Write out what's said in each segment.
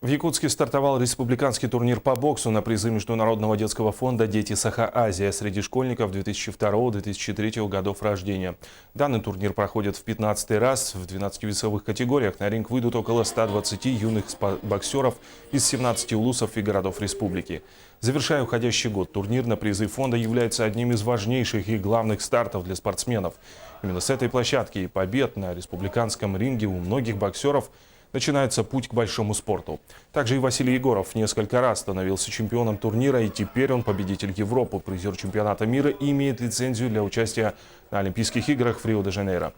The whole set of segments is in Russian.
В Якутске стартовал республиканский турнир по боксу на призы Международного детского фонда «Дети Саха-Азия» среди школьников 2002-2003 годов рождения. Данный турнир проходит в 15-й раз. В 12 весовых категориях на ринг выйдут около 120 юных боксеров из 17 улусов и городов республики. Завершая уходящий год, турнир на призы фонда является одним из важнейших и главных стартов для спортсменов. Именно с этой площадки и побед на республиканском ринге у многих боксеров начинается путь к большому спорту. Также и Василий Егоров несколько раз становился чемпионом турнира, и теперь он победитель Европы, призер чемпионата мира и имеет лицензию для участия на Олимпийских играх в Рио-де-Жанейро.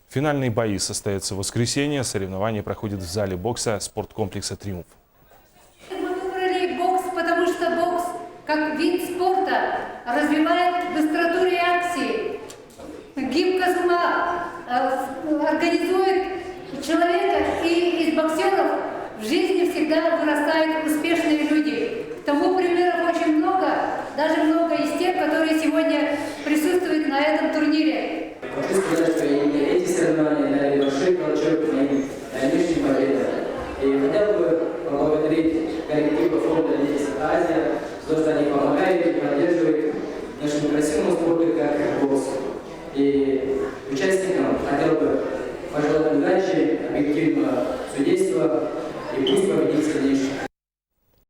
Финальные бои состоятся в воскресенье. Соревнования проходят в зале бокса спорткомплекса «Триумф». Мы выбрали бокс, потому что бокс, как вид спорта, развивает быстроту реакции, гибкость ума, организует человека, и из боксеров в жизни всегда вырастают успешные люди. Тому примеров очень много, даже много из тех, которые сегодня присутствуют на этом турнире. Хочу сказать, что именно эти соревнования дали большой толчок моим дальнейшим победам. И хотел бы поблагодарить коллектив фонда «Дети Саха-Азия» за то, что они помогают и поддерживают нашему красивому спорту, как бокс. И участникам хотел бы пожелать удачи, объективного судейства и пусть победит в дальнейшем.